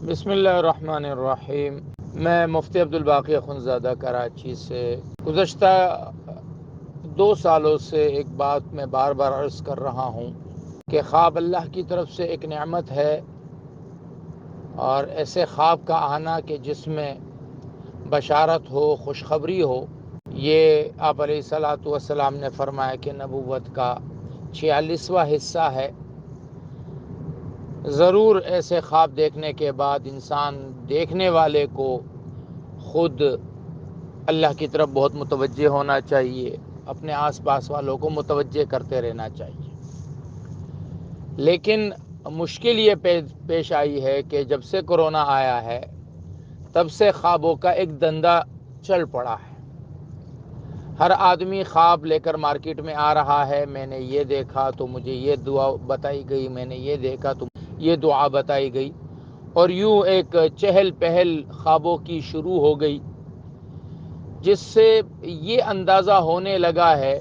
بسم اللہ الرحمن الرحیم۔ میں مفتی عبدالباقی اخندزادہ کراچی سے گزشتہ 2 سالوں سے ایک بات میں بار بار عرض کر رہا ہوں کہ خواب اللہ کی طرف سے ایک نعمت ہے، اور ایسے خواب کا آنا کہ جس میں بشارت ہو، خوشخبری ہو، یہ آپ علیہ الصلاۃ والسلام نے فرمایا کہ نبوت کا 46واں حصہ ہے۔ ضرور ایسے خواب دیکھنے کے بعد انسان دیکھنے والے کو خود اللہ کی طرف بہت متوجہ ہونا چاہیے، اپنے آس پاس والوں کو متوجہ کرتے رہنا چاہیے۔ لیکن مشکل یہ پیش آئی ہے کہ جب سے کرونا آیا ہے تب سے خوابوں کا ایک دھندا چل پڑا ہے۔ ہر آدمی خواب لے کر مارکیٹ میں آ رہا ہے، میں نے یہ دیکھا تو مجھے یہ دعا بتائی گئی، میں نے یہ دیکھا تو یہ دعا بتائی گئی، اور یوں ایک چہل پہل خوابوں کی شروع ہو گئی، جس سے یہ اندازہ ہونے لگا ہے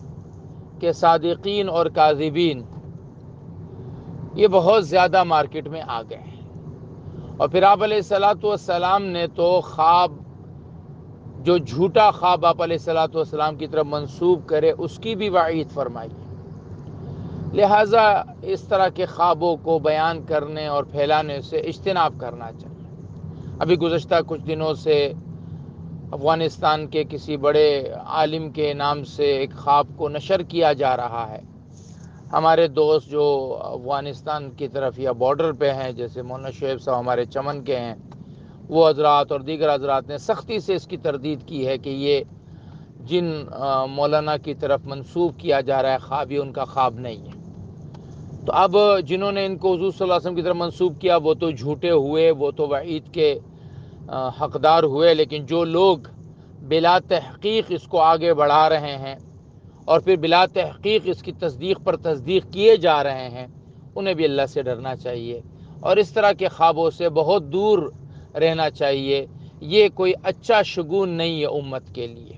کہ صادقین اور کاذبین یہ بہت زیادہ مارکیٹ میں آ گئے ہیں۔ اور پھر آپ علیہ الصلاۃ والسلام نے تو خواب، جو جھوٹا خواب آپ علیہ الصلاۃ والسلام کی طرف منسوب کرے، اس کی بھی وعید فرمائی ہے۔ لہٰذا اس طرح کے خوابوں کو بیان کرنے اور پھیلانے سے اجتناب کرنا چاہیے۔ ابھی گزشتہ کچھ دنوں سے افغانستان کے کسی بڑے عالم کے نام سے ایک خواب کو نشر کیا جا رہا ہے۔ ہمارے دوست جو افغانستان کی طرف یا بارڈر پہ ہیں، جیسے مولانا شعیب صاحب ہمارے چمن کے ہیں، وہ حضرات اور دیگر حضرات نے سختی سے اس کی تردید کی ہے کہ یہ جن مولانا کی طرف منسوب کیا جا رہا ہے خواب، یہ ان کا خواب نہیں ہے۔ تو اب جنہوں نے ان کو حضور صلی اللہ علیہ وسلم کی طرف منسوب کیا وہ تو جھوٹے ہوئے، وہ تو وعید کے حقدار ہوئے، لیکن جو لوگ بلا تحقیق اس کو آگے بڑھا رہے ہیں اور پھر بلا تحقیق اس کی تصدیق پر تصدیق کیے جا رہے ہیں، انہیں بھی اللہ سے ڈرنا چاہیے اور اس طرح کے خوابوں سے بہت دور رہنا چاہیے۔ یہ کوئی اچھا شگون نہیں ہے امت کے لیے۔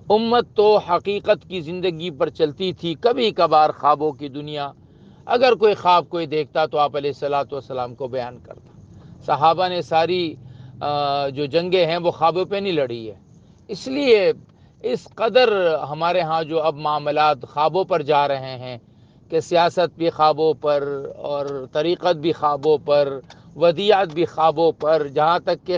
امت تو حقیقت کی زندگی پر چلتی تھی، کبھی کبھار خوابوں کی دنیا، اگر کوئی خواب کوئی دیکھتا تو آپ علیہ الصلاۃ والسلام کو بیان کرتا۔ صحابہ نے ساری جو جنگیں ہیں وہ خوابوں پہ نہیں لڑی ہے، اس لیے اس قدر ہمارے ہاں جو اب معاملات خوابوں پر جا رہے ہیں کہ سیاست بھی خوابوں پر اور طریقت بھی خوابوں پر، ودیعت بھی خوابوں پر، جہاں تک کہ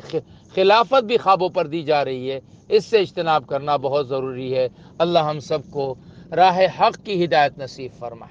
خلافت بھی خوابوں پر دی جا رہی ہے، اس سے اجتناب کرنا بہت ضروری ہے۔ اللہ ہم سب کو راہ حق کی ہدایت نصیب فرمائے۔